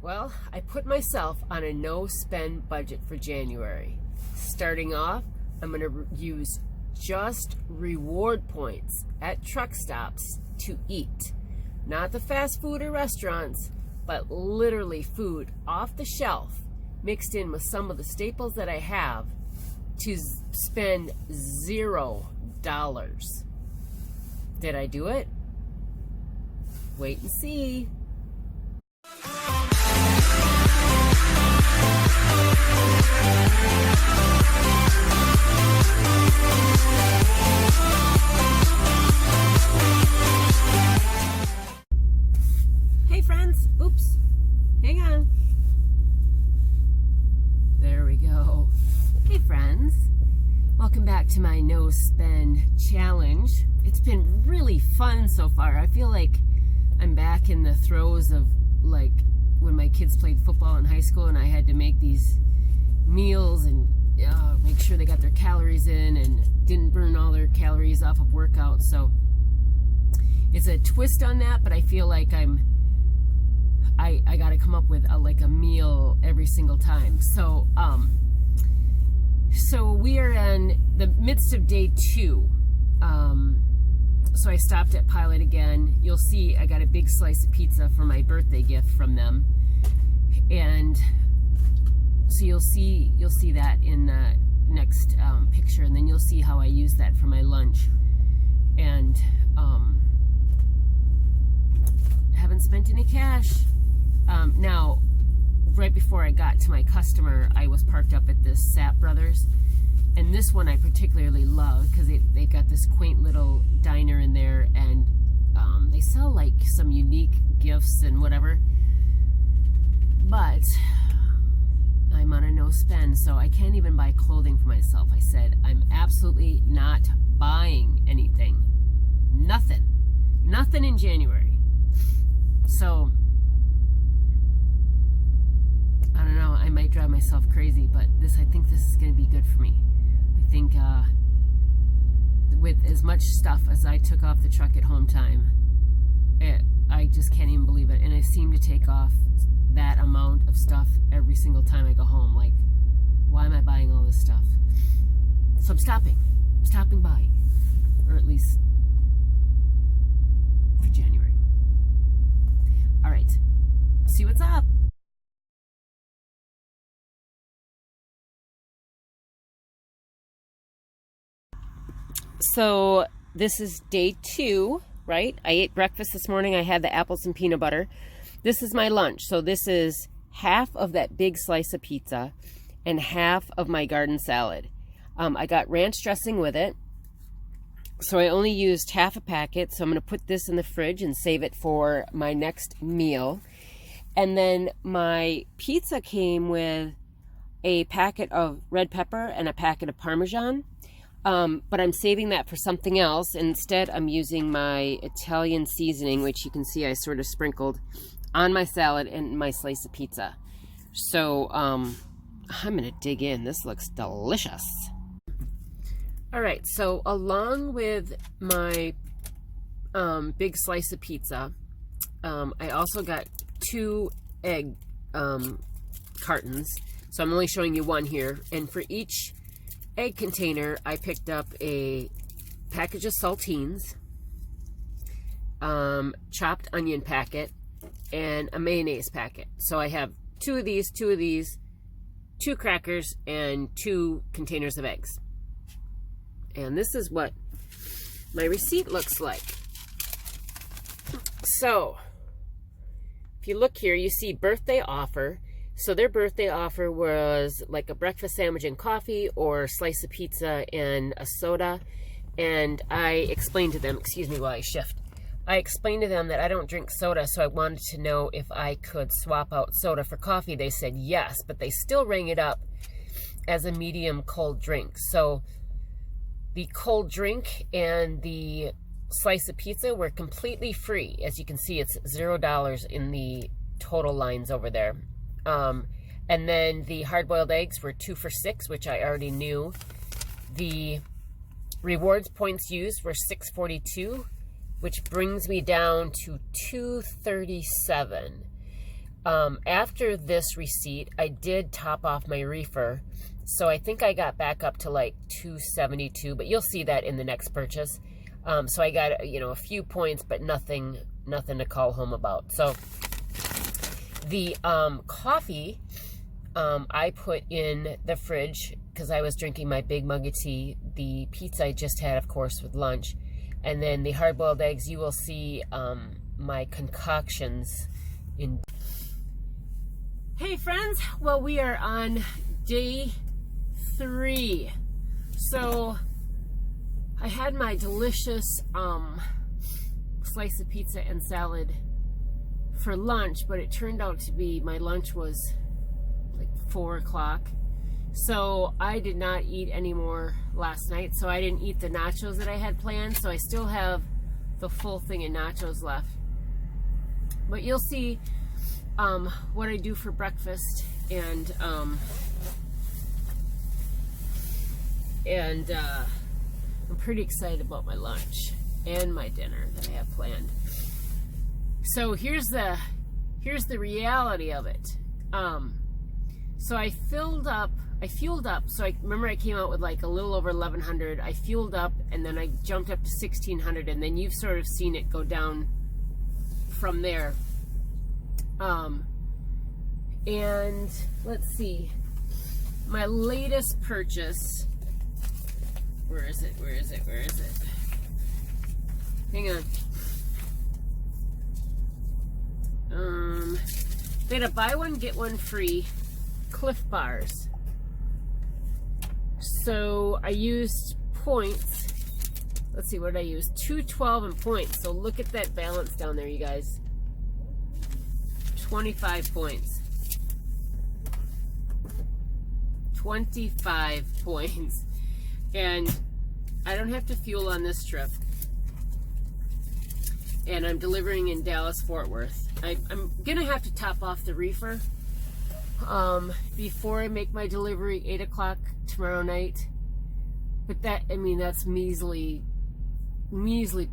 Well, I put myself on a no-spend budget for January. Starting off, I'm going to use just reward points at truck stops to eat. Not the fast food or restaurants, but literally food off the shelf mixed in with some of the staples that I have to spend $0. Did I do it? Wait and see. Hey friends, oops, hang on. There we go. Hey friends, welcome back to my no spend challenge. It's been really fun so far. I feel like I'm back in the throes of like when my kids played football in high school and I had to make these meals and make sure they got their calories in and didn't burn all their calories off of workouts. So it's a twist on that, but I feel like I got to come up with a meal every single time. So so we are in the midst of day 2. So I stopped at Pilot again. You'll see I got a big slice of pizza for my birthday gift from them, and so you'll see that in the next picture, and then you'll see how I use that for my lunch. And haven't spent any cash. Now, right before I got to my customer, I was parked up at this Sapp Brothers. And this one I particularly love because they got this quaint little diner in there, and they sell like some unique gifts and whatever. But I'm on a no spend, so I can't even buy clothing for myself. I said I'm absolutely not buying anything. Nothing in January. So I don't know, I might drive myself crazy, but I think this is going to be good for me. I think with as much stuff as I took off the truck at home time, I just can't even believe it. And I seem to take off that amount of stuff every single time I go home. Like, why am I buying all this stuff? So I'm stopping by, or at least for January. All right, see what's up. So this is day 2, right? I ate breakfast this morning. I had the apples and peanut butter. This is my lunch. So this is half of that big slice of pizza and half of my garden salad. I got ranch dressing with it. So I only used half a packet. So I'm going to put this in the fridge and save it for my next meal. And then my pizza came with a packet of red pepper and a packet of Parmesan. But I'm saving that for something else. Instead, I'm using my Italian seasoning, which you can see I sort of sprinkled on my salad and my slice of pizza. So I'm going to dig in. This looks delicious. All right, so along with my big slice of pizza, I also got 2 egg cartons. So I'm only showing you one here. And for each egg container, I picked up a package of saltines, chopped onion packet, and a mayonnaise packet. So I have 2 of these, 2 crackers, and 2 containers of eggs. And this is what my receipt looks like. So if you look here, you see birthday offer. So their birthday offer was like a breakfast sandwich and coffee, or a slice of pizza and a soda. And I explained to them, excuse me while I shift. I explained to them that I don't drink soda, so I wanted to know if I could swap out soda for coffee. They said yes, but they still rang it up as a medium cold drink. So the cold drink and the slice of pizza were completely free. As you can see, it's $0 in the total lines over there. And then the hard-boiled eggs were 2 for $6, which I already knew. The rewards points used were $642, which brings me down to $237. After this receipt, I did top off my reefer. So I think I got back up to like 272, but you'll see that in the next purchase. So I got, you know, a few points, but nothing to call home about. So the coffee, I put in the fridge because I was drinking my big mug of tea. The pizza I just had, of course, with lunch. And then the hard-boiled eggs, you will see my concoctions in. Hey friends, well, we are on day 3. So I had my delicious slice of pizza and salad for lunch, but it turned out to be, my lunch was like 4 o'clock. So I did not eat any more last night, so I didn't eat the nachos that I had planned, so I still have the full thing of nachos left. But you'll see what I do for breakfast, and I'm pretty excited about my lunch and my dinner that I have planned. So here's the reality of it. So I fueled up. So I remember I came out with like a little over 1,100. I fueled up, and then I jumped up to 1,600, and then you've sort of seen it go down from there. And let's see, my latest purchase. Where is it? Hang on. They had a buy one get one free Cliff Bars. So I used points. Let's see, what did I use? 212 in points. So look at that balance down there, you guys. 25 points. 25 points. And I don't have to fuel on this trip. And I'm delivering in Dallas-Fort Worth. I'm gonna have to top off the reefer before I make my delivery 8 o'clock tomorrow night. But that, I mean, that's measly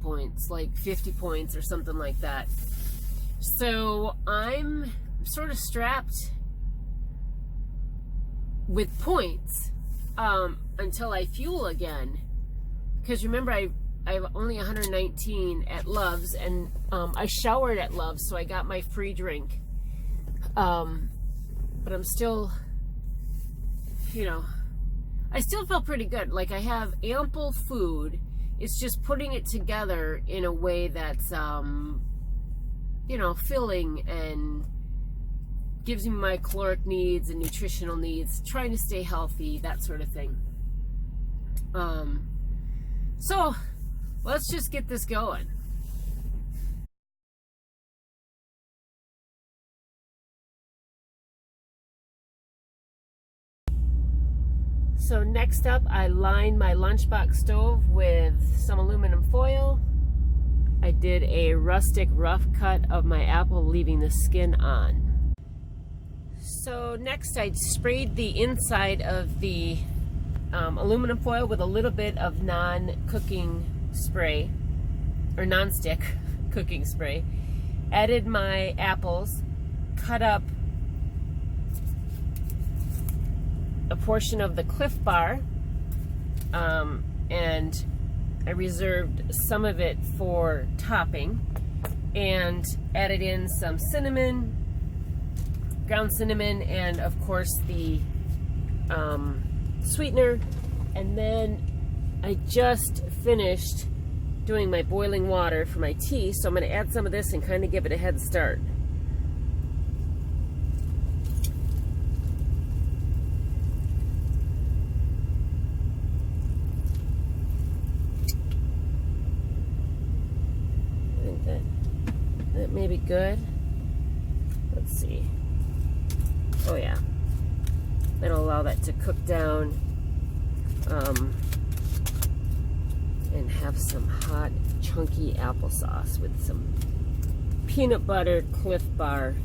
points, like 50 points or something like that. So I'm sort of strapped with points until I fuel again. Because remember, I have only 119 at Love's, and I showered at Love's, so I got my free drink. But I'm still, you know, I still feel pretty good. Like, I have ample food. It's just putting it together in a way that's, you know, filling and gives me my caloric needs and nutritional needs, trying to stay healthy, that sort of thing. So let's just get this going. So next up, I lined my lunchbox stove with some aluminum foil. I did a rustic rough cut of my apple, leaving the skin on. So next, I sprayed the inside of the aluminum foil with a little bit of non-cooking spray, or non-stick cooking spray. Added my apples, cut up a portion of the Cliff Bar, and I reserved some of it for topping, and added in some cinnamon, ground cinnamon, and of course the sweetener. And then I just finished doing my boiling water for my tea, so I'm going to add some of this and kind of give it a head start. I think that may be good. Let's see. Oh yeah, that'll allow that to cook down, and have some hot, chunky applesauce with some peanut butter Cliff Bar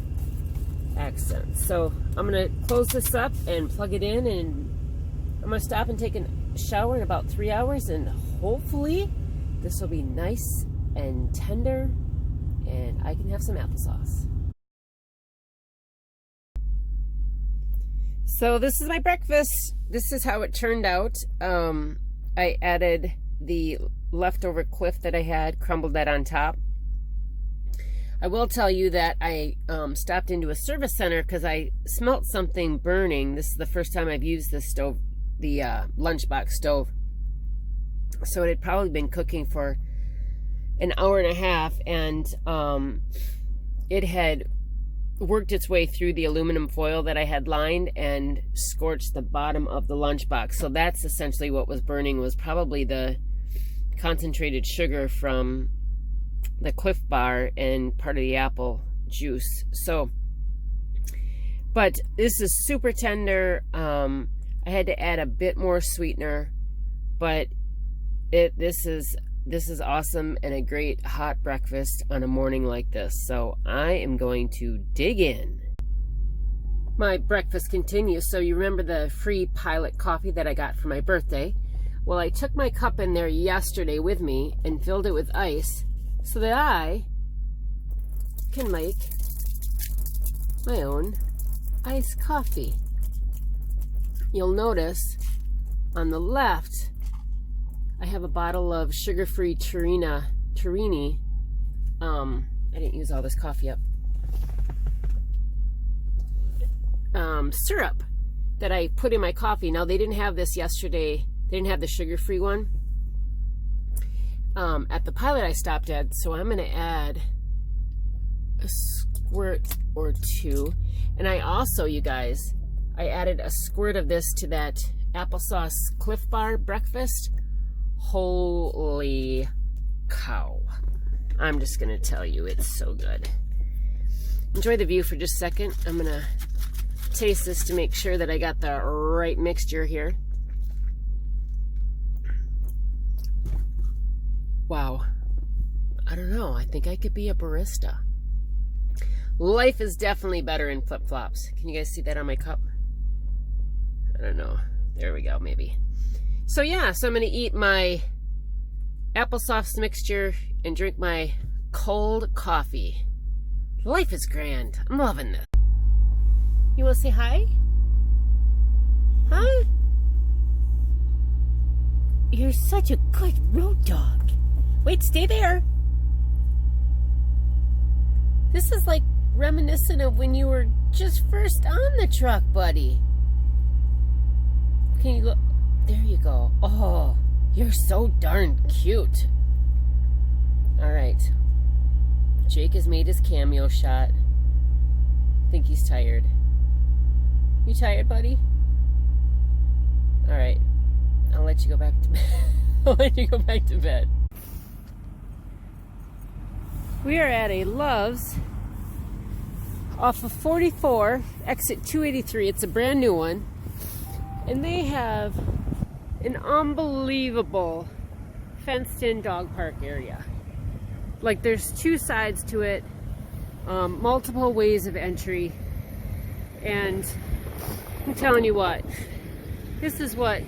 accents. So I'm gonna close this up and plug it in, and I'm gonna stop and take a shower in about 3 hours, and hopefully this will be nice and tender and I can have some applesauce. So this is my breakfast. This is how it turned out. I added the leftover Clif that I had, crumbled that on top. I will tell you that I stopped into a service center because I smelt something burning. This is the first time I've used this stove, the lunchbox stove. So it had probably been cooking for an hour and a half, and it had worked its way through the aluminum foil that I had lined and scorched the bottom of the lunchbox. So that's essentially what was burning, was probably the concentrated sugar from the Clif Bar and part of the apple juice. So, but this is super tender. I had to add a bit more sweetener, but this is awesome and a great hot breakfast on a morning like this. So I am going to dig in. My breakfast continues. So you remember the free Pilot coffee that I got for my birthday? Well, I took my cup in there yesterday with me and filled it with ice so that I can make my own iced coffee. You'll notice on the left I have a bottle of sugar-free Turini. I didn't use all this coffee up. Syrup that I put in my coffee. Now, they didn't have this yesterday. They didn't have the sugar-free one at the Pilot I stopped at. So I'm going to add a squirt or two. And I also, you guys, I added a squirt of this to that applesauce Clif Bar breakfast. Holy cow. I'm just going to tell you, it's so good. Enjoy the view for just a second. I'm going to taste this to make sure that I got the right mixture here. Wow. I don't know. I think I could be a barista. Life is definitely better in flip-flops. Can you guys see that on my cup? I don't know. There we go, maybe. So yeah, so I'm going to eat my applesauce mixture and drink my cold coffee. Life is grand. I'm loving this. You want to say hi? Huh? You're such a good road dog. Wait, stay there. This is like reminiscent of when you were just first on the truck, buddy. Can you go? There you go. Oh, you're so darn cute. All right. Jake has made his cameo shot. I think he's tired. You tired, buddy? All right. I'll let you go back to bed. I'll let you go back to bed. We are at a Love's off of 44, exit 283. It's a brand new one. And they have an unbelievable fenced-in dog park area. Like, there's two sides to it, multiple ways of entry, and I'm telling you what, this is what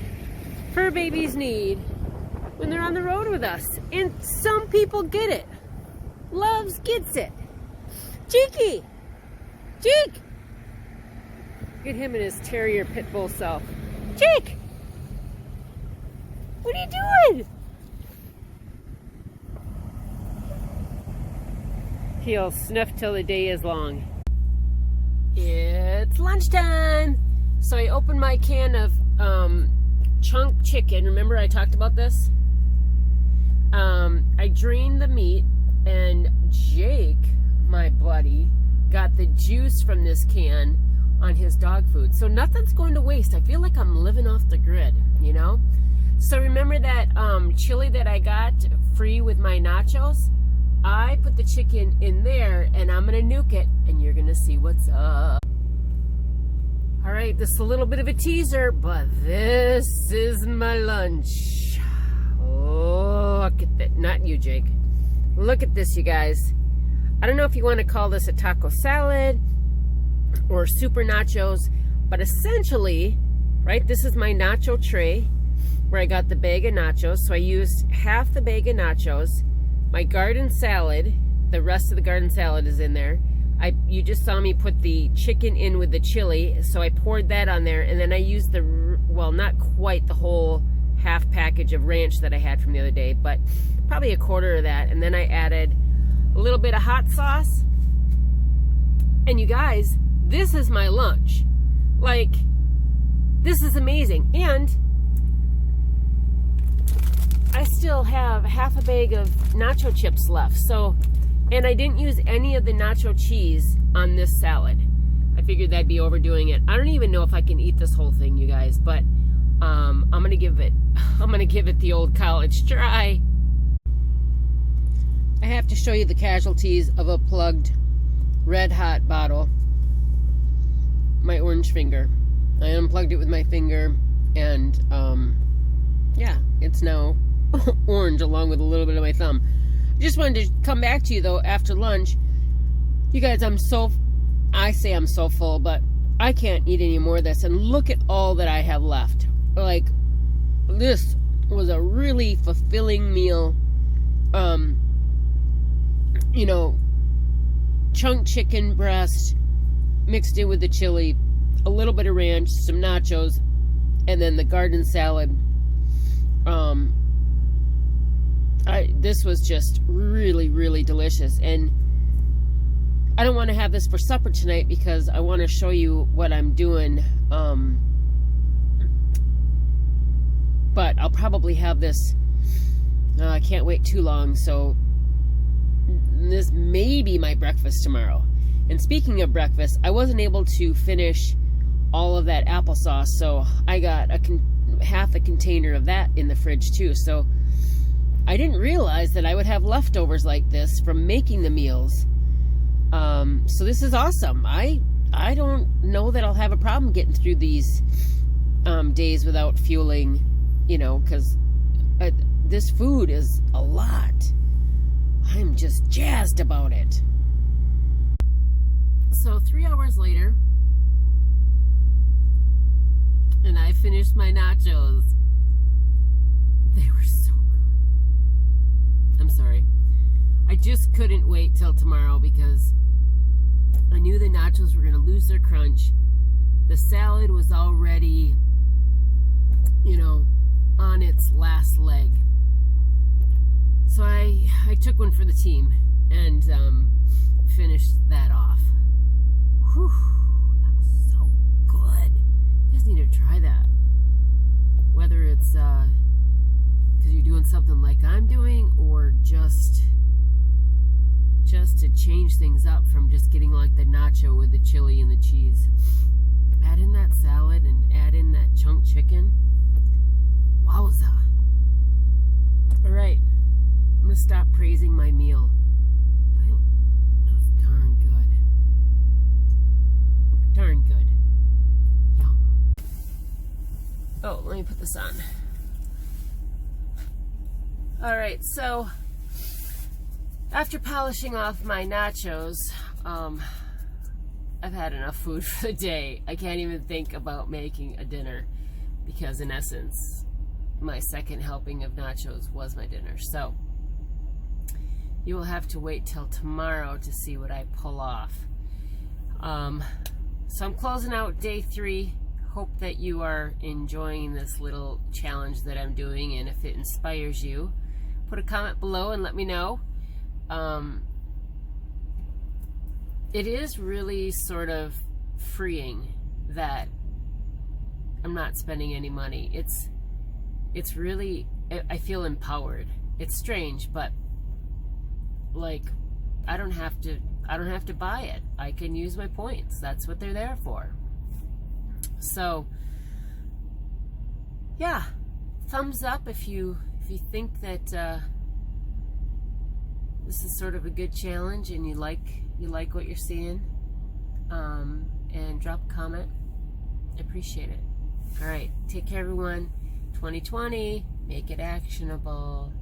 fur babies need when they're on the road with us. And some people get it. Loves gets it. Cheeky! Jake! Look at him and his terrier pit bull self. Jake! What are you doing? He'll sniff till the day is long. It's lunchtime. So I opened my can of chunk chicken. Remember I talked about this? I drained the meat, and Jake, my buddy, got the juice from this can on his dog food. So nothing's going to waste. I feel like I'm living off the grid, you know? So remember that chili that I got free with my nachos? I put the chicken in there, and I'm going to nuke it, and you're going to see what's up. All right, this is a little bit of a teaser, but this is my lunch. Oh, look at that. Not you, Jake. Look at this, you guys. I don't know if you want to call this a taco salad or super nachos, but essentially, right, this is my nacho tray where I got the bag of nachos. So I used half the bag of nachos, my garden salad, the rest of the garden salad is in there. You just saw me put the chicken in with the chili, so I poured that on there, and then I used not quite the whole half package of ranch that I had from the other day, but probably a quarter of that, and then I added a little bit of hot sauce. And you guys, this is my lunch. Like, this is amazing. And I still have half a bag of nacho chips left. And I didn't use any of the nacho cheese on this salad. I figured that'd be overdoing it. I don't even know if I can eat this whole thing, you guys, but I'm gonna give it the old college try. I have to show you the casualties of a plugged Red Hot bottle. My orange finger. I unplugged it with my finger, and yeah, it's now orange along with a little bit of my thumb. I just wanted to come back to you though after lunch. You guys, I'm so full, but I can't eat any more of this. And look at all that I have left. Like, this was a really fulfilling meal. You know, chunk chicken breast mixed in with the chili, a little bit of ranch, some nachos, and then the garden salad. This was just really, really delicious. And I don't want to have this for supper tonight because I want to show you what I'm doing. But I'll probably have this, I can't wait too long, so this may be my breakfast tomorrow. And speaking of breakfast, I wasn't able to finish all of that applesauce, so I got half a container of that in the fridge too. So I didn't realize that I would have leftovers like this from making the meals. So this is awesome. I don't know that I'll have a problem getting through these days without fueling, you know, because this food is a lot. I'm just jazzed about it. So 3 hours later, and I finished my nachos. They were so good. I'm sorry. I just couldn't wait till tomorrow because I knew the nachos were going to lose their crunch. The salad was already, you know, on its last leg. So I took one for the team and finished that off. Whew, that was so good. You guys need to try that. Whether it's because you're doing something like I'm doing, or just to change things up from just getting like the nacho with the chili and the cheese. Add in that salad and add in that chunk chicken. Wowza. All right, I'm gonna stop praising my meal. That was darn good. Darn good. Yum. Oh, let me put this on. All right, so after polishing off my nachos, I've had enough food for the day. I can't even think about making a dinner because, in essence, my second helping of nachos was my dinner. So you will have to wait till tomorrow to see what I pull off. So I'm closing out day 3. Hope that you are enjoying this little challenge that I'm doing, and if it inspires you, put a comment below and let me know. It is really sort of freeing that I'm not spending any money. It's really, I feel empowered. It's strange, but like I don't have to buy it. I can use my points. That's what they're there for. So yeah, thumbs up if you think that this is sort of a good challenge and you like what you're seeing, and drop a comment. I appreciate it. All right, take care everyone. 2020, make it actionable.